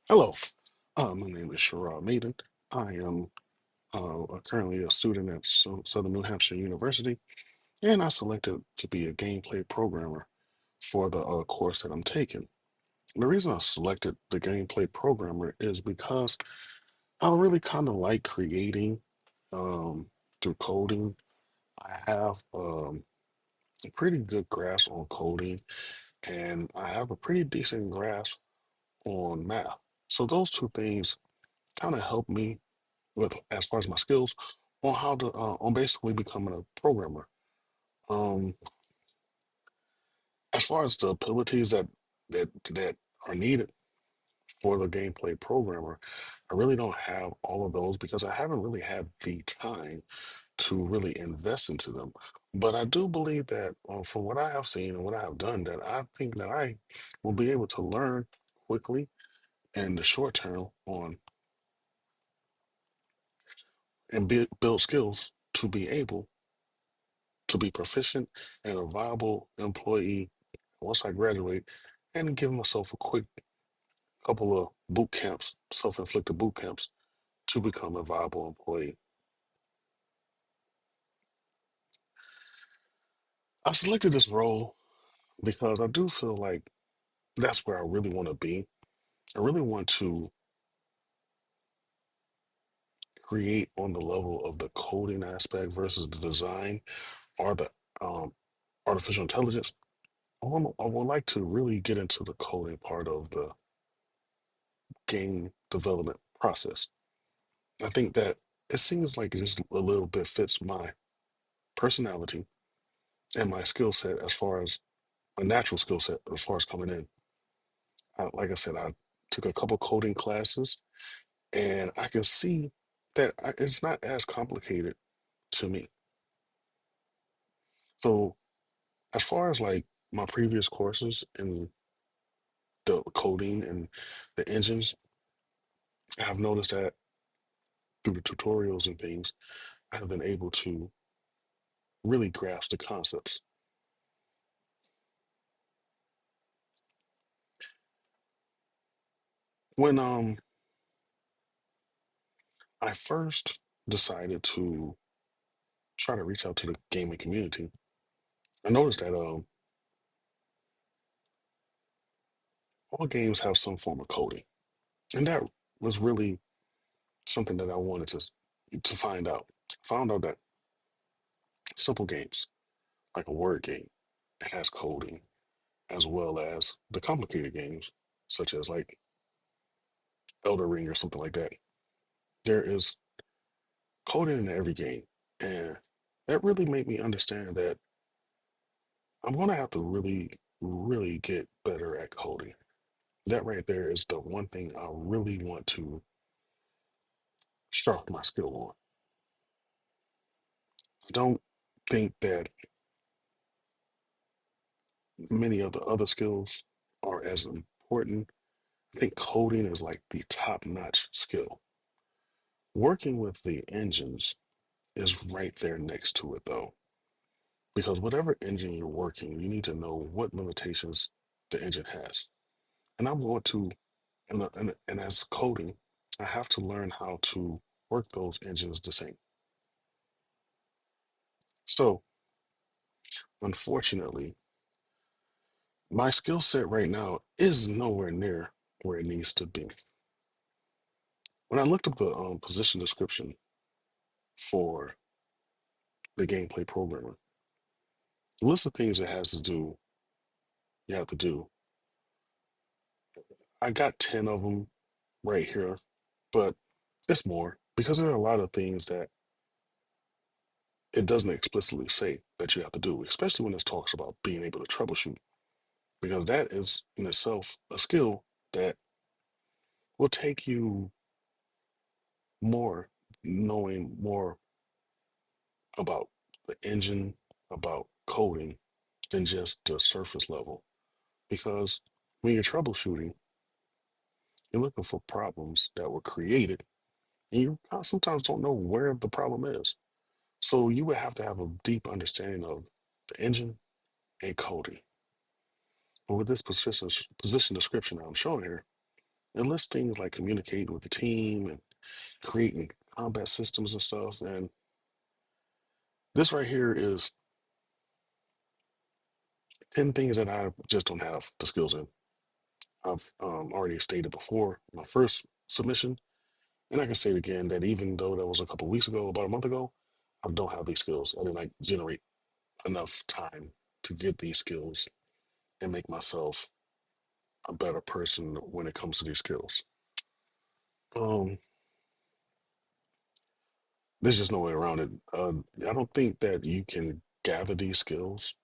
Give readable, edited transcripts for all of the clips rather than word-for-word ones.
Hello, my name is Sherrod Maiden. I am currently a student at Southern New Hampshire University, and I selected to be a gameplay programmer for the course that I'm taking. The reason I selected the gameplay programmer is because I really kind of like creating um, through coding. I have a pretty good grasp on coding, and I have a pretty decent grasp on math. So those two things kind of help me with as far as my skills on how to on basically becoming a programmer. Um, as far as the abilities that are needed for the gameplay programmer, I really don't have all of those because I haven't really had the time to really invest into them. But I do believe that from what I have seen and what I have done, that I think that I will be able to learn quickly in the short term on and build skills to be able to be proficient and a viable employee once I graduate and give myself a quick couple of boot camps, self-inflicted boot camps to become a viable employee. I selected this role because I do feel like that's where I really want to be. I really want to create on the level of the coding aspect versus the design or the um, artificial intelligence. I would like to really get into the coding part of the game development process. I think that it seems like it just a little bit fits my personality and my skill set as far as a natural skill set as far as coming in. Like I said, I took a couple coding classes and I can see that it's not as complicated to me. So as far as like my previous courses in the coding and the engines, I've noticed that through the tutorials and things, I have been able to really grasp the concepts. When I first decided to try to reach out to the gaming community, I noticed that all games have some form of coding, and that was really something that I wanted to find out. Found out that simple games, like a word game, has coding, as well as the complicated games, such as like Elder Ring or something like that. There is coding in every game, and that really made me understand that I'm going to have to really, really get better at coding. That right there is the one thing I really want to sharpen my skill on. I don't think that many of the other skills are as important. I think coding is like the top-notch skill. Working with the engines is right there next to it though, because whatever engine you're working, you need to know what limitations the engine has. And I'm going to, and as coding, I have to learn how to work those engines the same. So, unfortunately, my skill set right now is nowhere near where it needs to be. When I looked up the position description for the gameplay programmer, the list of things it has to do, you have to do, I got 10 of them right here, but it's more because there are a lot of things that it doesn't explicitly say that you have to do, especially when it talks about being able to troubleshoot, because that is in itself a skill that will take you more knowing more about the engine, about coding than just the surface level. Because when you're troubleshooting, you're looking for problems that were created, and you sometimes don't know where the problem is. So you would have to have a deep understanding of the engine and coding. But with this position description that I'm showing here, It lists things like communicating with the team and creating combat systems and stuff. And this right here is 10 things that I just don't have the skills in. I've already stated before my first submission, and I can say it again that even though that was a couple weeks ago, about a month ago, I don't have these skills. I didn't like generate enough time to get these skills and make myself a better person when it comes to these skills. Um, there's just no way around it. I don't think that you can gather these skills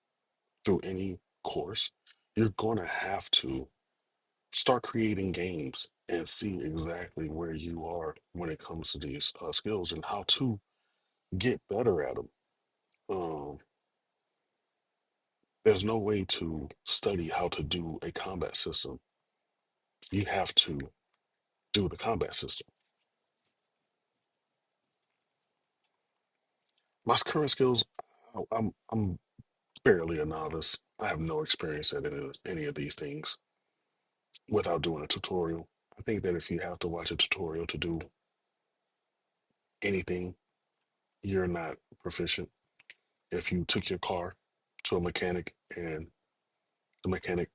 through any course. You're going to have to start creating games and see exactly where you are when it comes to these skills and how to get better at them. Um, there's no way to study how to do a combat system. You have to do the combat system. My current skills, I'm barely a novice. I have no experience at any of these things without doing a tutorial. I think that if you have to watch a tutorial to do anything, you're not proficient. If you took your car to a mechanic and the mechanic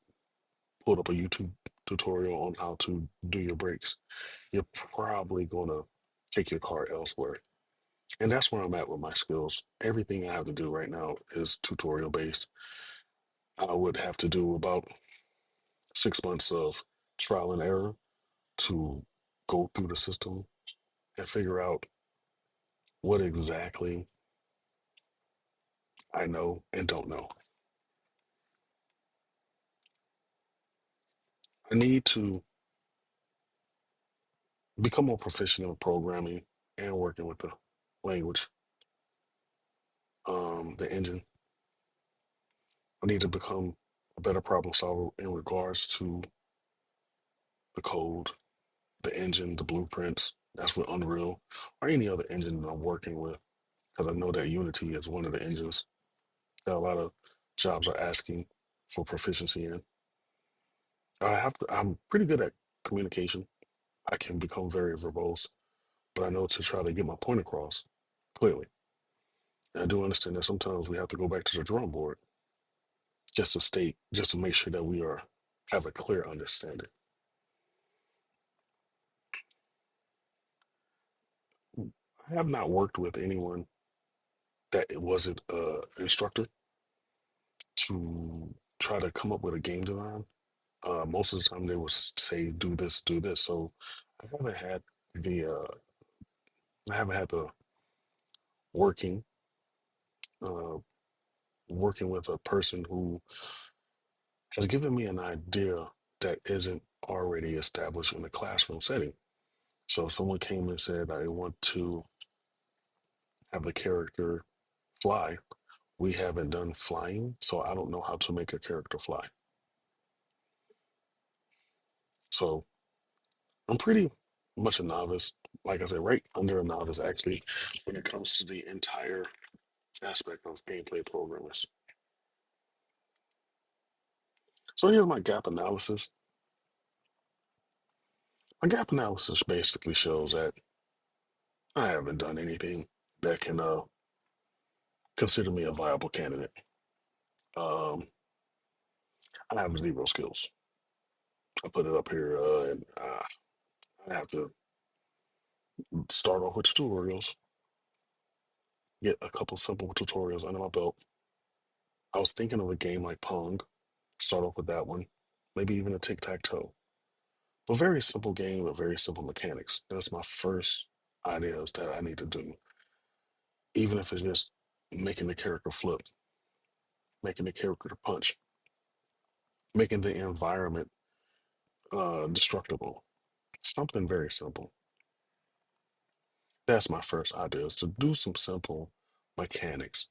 pulled up a YouTube tutorial on how to do your brakes, you're probably going to take your car elsewhere. And that's where I'm at with my skills. Everything I have to do right now is tutorial based. I would have to do about 6 months of trial and error to go through the system and figure out what exactly I know and don't know. I need to become more proficient in programming and working with the language, the engine. I need to become a better problem solver in regards to the code, the engine, the blueprints. That's with Unreal or any other engine that I'm working with, because I know that Unity is one of the engines that a lot of jobs are asking for proficiency in. I'm pretty good at communication. I can become very verbose, but I know to try to get my point across clearly. And I do understand that sometimes we have to go back to the drawing board just to make sure that we have a clear understanding. I have not worked with anyone that it wasn't instructor to try to come up with a game design. Most of the time they would say, do this. So I haven't had the uh, I haven't had the working uh, working with a person who has given me an idea that isn't already established in the classroom setting. So if someone came and said, I want to have a character fly. We haven't done flying, so I don't know how to make a character fly. So I'm pretty much a novice. Like I said, right under a novice actually, when it comes to the entire aspect of gameplay programmers. So here's my gap analysis. My gap analysis basically shows that I haven't done anything that can consider me a viable candidate. Um, I have zero skills. I put it up here, and I have to start off with tutorials, get a couple simple tutorials under my belt. I was thinking of a game like Pong, start off with that one, maybe even a tic tac toe. But very simple game with very simple mechanics. That's my first ideas that I need to do, even if it's just making the character flip, making the character punch, making the environment destructible. Something very simple. That's my first idea is to do some simple mechanics,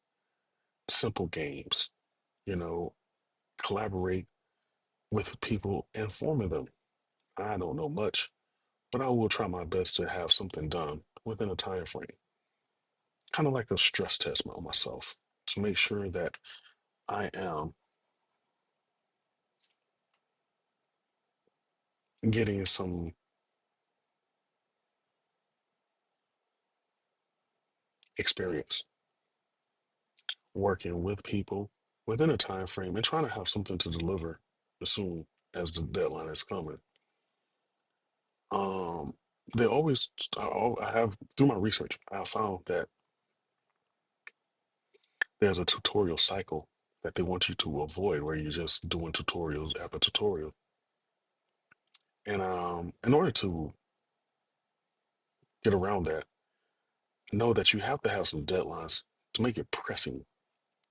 simple games, you know, collaborate with people, informing them. I don't know much, but I will try my best to have something done within a time frame. Kind of like a stress test on myself to make sure that I am getting some experience working with people within a time frame and trying to have something to deliver as soon as the deadline is coming. Um, they always, I have, through my research, I found that there's a tutorial cycle that they want you to avoid where you're just doing tutorials after tutorial. And in order to get around that, know that you have to have some deadlines to make it pressing.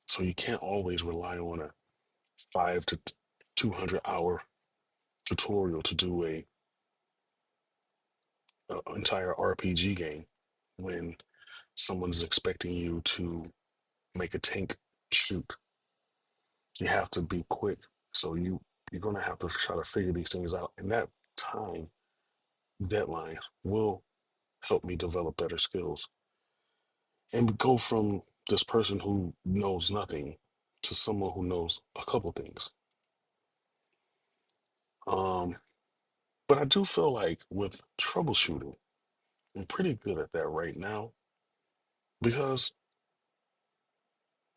So you can't always rely on a 200 hour tutorial to do a entire RPG game when someone's expecting you to make a tank shoot. You have to be quick. So you're gonna have to try to figure these things out. And that time deadline will help me develop better skills and go from this person who knows nothing to someone who knows a couple things. Um, but I do feel like with troubleshooting, I'm pretty good at that right now because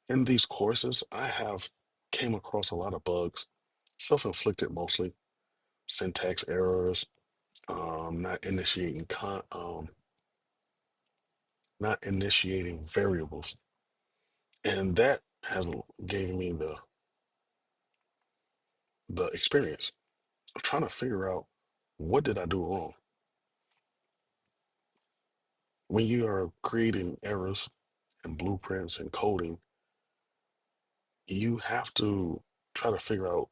in these courses, I have came across a lot of bugs, self-inflicted mostly, syntax errors, not initiating not initiating variables, and that has gave me the experience of trying to figure out what did I do wrong. When you are creating errors and blueprints and coding, you have to try to figure out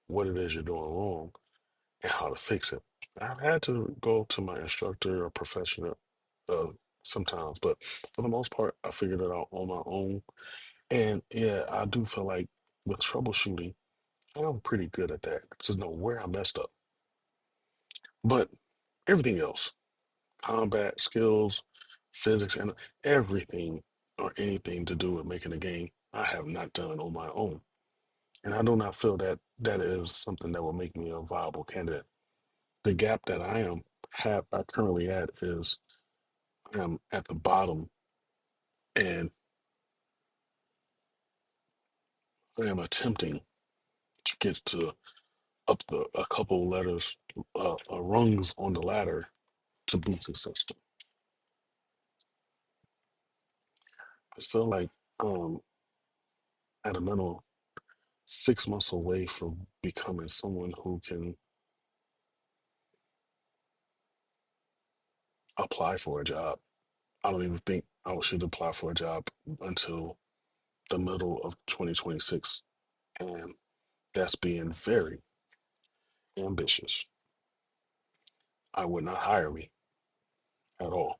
what it is you're doing wrong and how to fix it. I've had to go to my instructor or professor uh, sometimes, but for the most part, I figured it out on my own. And yeah, I do feel like with troubleshooting, I'm pretty good at that to know where I messed up. But everything else, combat skills, physics, and everything or anything to do with making a game, I have not done on my own. And I do not feel that that is something that will make me a viable candidate. The gap that I currently at is I am at the bottom and I am attempting to get to up a couple letters, rungs on the ladder to be successful. I feel like um at a minimum 6 months away from becoming someone who can apply for a job. I don't even think I should apply for a job until the middle of 2026. And that's being very ambitious. I would not hire me at all.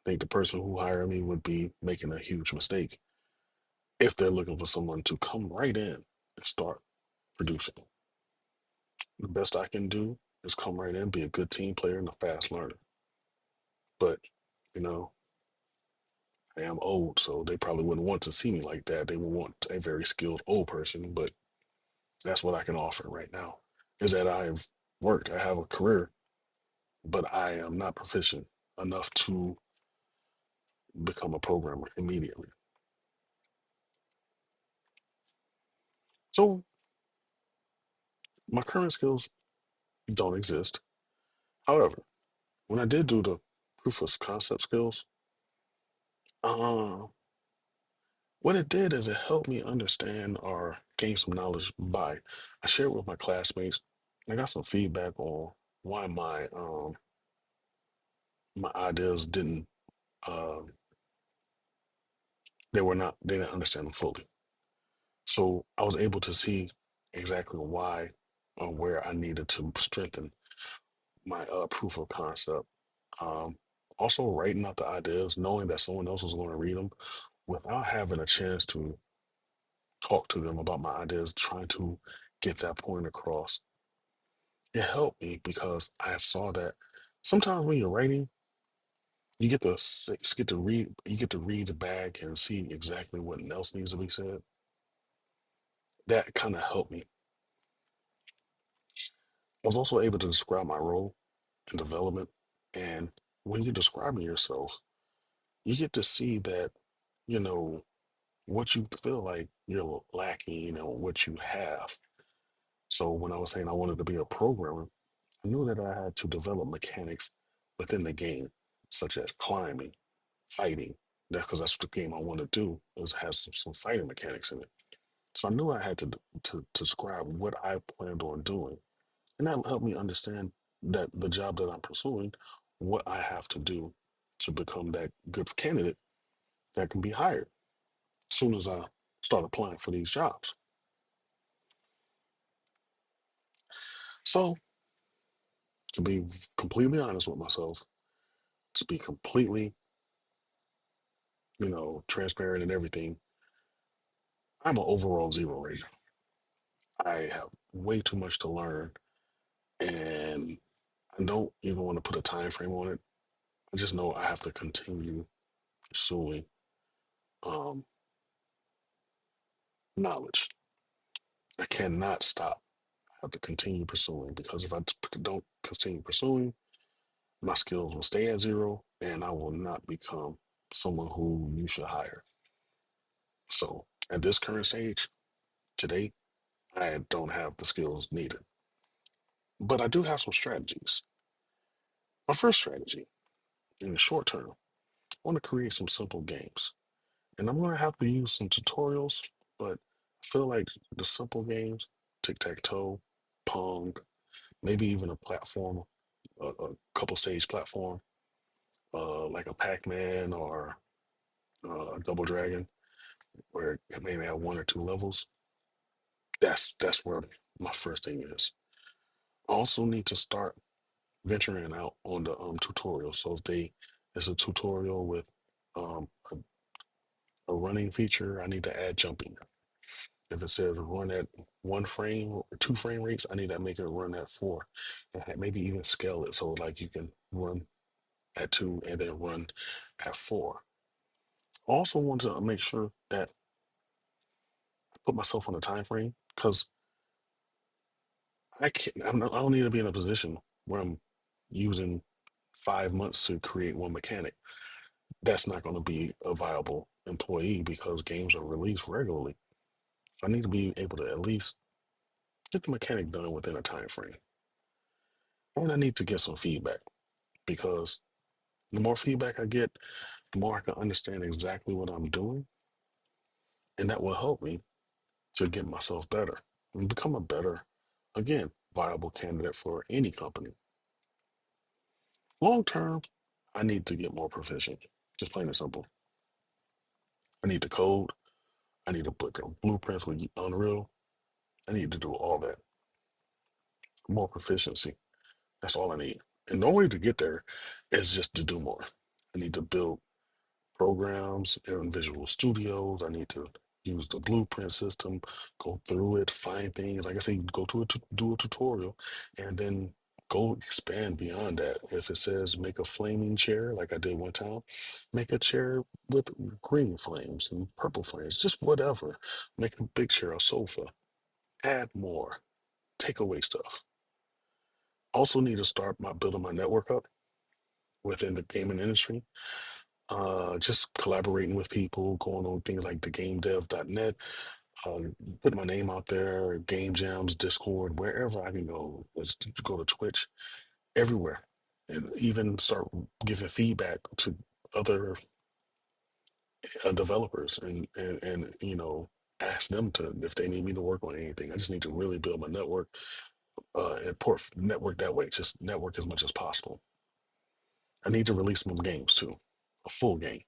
I think the person who hired me would be making a huge mistake if they're looking for someone to come right in and start producing. The best I can do is come right in, be a good team player and a fast learner. But, you know, I am old, so they probably wouldn't want to see me like that. They would want a very skilled old person, but that's what I can offer right now. Is that I've worked, I have a career, but I am not proficient enough to become a programmer immediately. So my current skills don't exist. However, when I did do the proof of concept skills, uh, what it did is it helped me understand or gain some knowledge by I shared with my classmates. I got some feedback on why my ideas didn't um they didn't understand them fully. So I was able to see exactly why or where I needed to strengthen my proof of concept. Um, Also writing out the ideas, knowing that someone else was going to read them without having a chance to talk to them about my ideas, trying to get that point across. It helped me because I saw that sometimes when you're writing, you get to read the back and see exactly what else needs to be said. That kind of helped me. I was also able to describe my role and development. And when you're describing yourself, you get to see that, you know, what you feel like you're lacking, what you have. So when I was saying I wanted to be a programmer, I knew that I had to develop mechanics within the game, such as climbing, fighting. That's because that's what the game I want to do is has some fighting mechanics in it. So I knew I had to describe what I planned on doing, and that helped me understand that the job that I'm pursuing, what I have to do to become that good candidate that can be hired as soon as I start applying for these jobs. So to be completely honest with myself, to be completely, transparent and everything, I'm an overall zero rater. I have way too much to learn, and I don't even want to put a time frame on it. I just know I have to continue pursuing um, knowledge. I cannot stop. I have to continue pursuing because if I don't continue pursuing, my skills will stay at zero, and I will not become someone who you should hire. So at this current stage, today, I don't have the skills needed, but I do have some strategies. My first strategy in the short term, I want to create some simple games. And I'm going to have to use some tutorials, but I feel like the simple games, tic-tac-toe, Pong, maybe even a platform, a couple stage platform, like a Pac-Man or a Double Dragon, where it maybe have one or two levels. That's where my first thing is. I also need to start venturing out on the tutorial. So if they it's a tutorial with a running feature, I need to add jumping. If it says run at 1 frame or 2 frame rates, I need to make it run at four, and maybe even scale it so like you can run at two and then run at four. I also want to make sure that I put myself on a time frame because I don't need to be in a position where I'm using 5 months to create one mechanic. That's not going to be a viable employee because games are released regularly. I need to be able to at least get the mechanic done within a time frame. And I need to get some feedback because the more feedback I get, the more I can understand exactly what I'm doing. And that will help me to get myself better and become a better, again, viable candidate for any company. Long term, I need to get more proficient. Just plain and simple. I need to code. I need to put blueprints with Unreal. I need to do all that. More proficiency. That's all I need. And the only way to get there is just to do more. I need to build programs in Visual Studios. I need to use the blueprint system, go through it, find things. Like I say, go to it to do a tutorial, and then go expand beyond that. If it says make a flaming chair, like I did one time, make a chair with green flames and purple flames, just whatever. Make a big chair, a sofa. Add more. Take away stuff. Also need to start my building my network up within the gaming industry. Just collaborating with people, going on things like thegamedev.net, putting my name out there, Game Jams, Discord, wherever I can go. Let's go to Twitch, everywhere, and even start giving feedback to other developers and ask them to if they need me to work on anything. I just need to really build my network and port network that way. Just network as much as possible. I need to release some games too, a full game.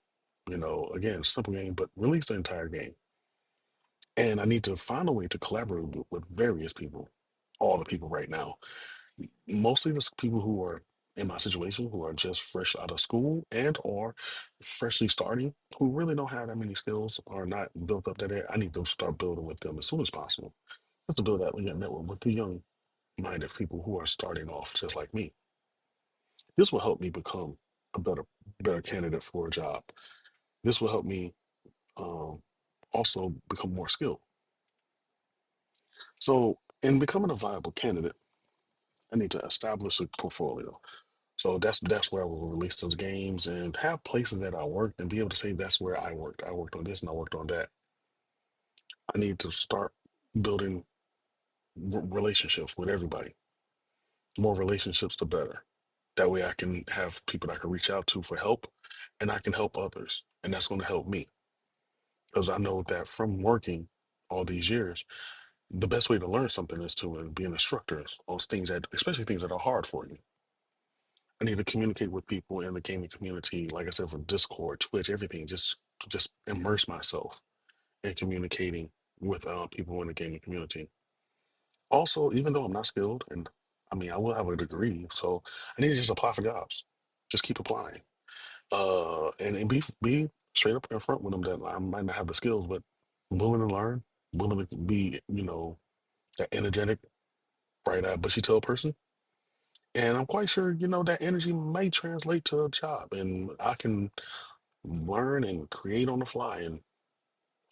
Again, simple game, but release the entire game. And I need to find a way to collaborate with various people, all the people right now. Mostly the people who are in my situation, who are just fresh out of school and or freshly starting, who really don't have that many skills or not built up that. I need to start building with them as soon as possible. Just to build that network with the young-minded people who are starting off just like me. This will help me become a better candidate for a job. This will help me um, also become more skilled. So, in becoming a viable candidate, I need to establish a portfolio. So that's where I will release those games and have places that I worked and be able to say that's where I worked. I worked on this and I worked on that. I need to start building relationships with everybody. More relationships, the better. That way I can have people that I can reach out to for help and I can help others. And that's going to help me because I know that from working all these years, the best way to learn something is to be an instructor on things that, especially things that are hard for you. I need to communicate with people in the gaming community, like I said, from Discord, Twitch, everything. Just immerse myself in communicating with people in the gaming community. Also, even though I'm not skilled, and I mean I will have a degree, so I need to just apply for jobs. Just keep applying. And be straight up in front with them that I might not have the skills, but I'm willing to learn, willing to be, that energetic, bright-eyed, bushy-tailed person. And I'm quite sure, that energy may translate to a job, and I can learn and create on the fly, and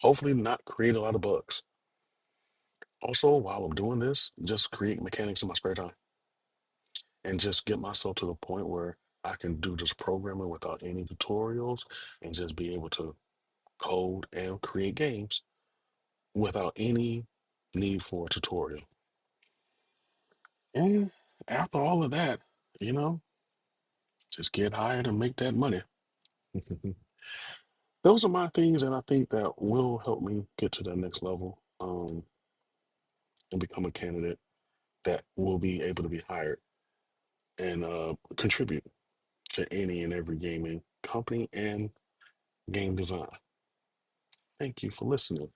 hopefully not create a lot of bugs. Also, while I'm doing this, just create mechanics in my spare time and just get myself to the point where I can do this programming without any tutorials and just be able to code and create games without any need for a tutorial. And after all of that, you know, just get hired and make that money. Those are my things, and I think that will help me get to that next level and become a candidate that will be able to be hired and contribute to any and every gaming company and game design. Thank you for listening.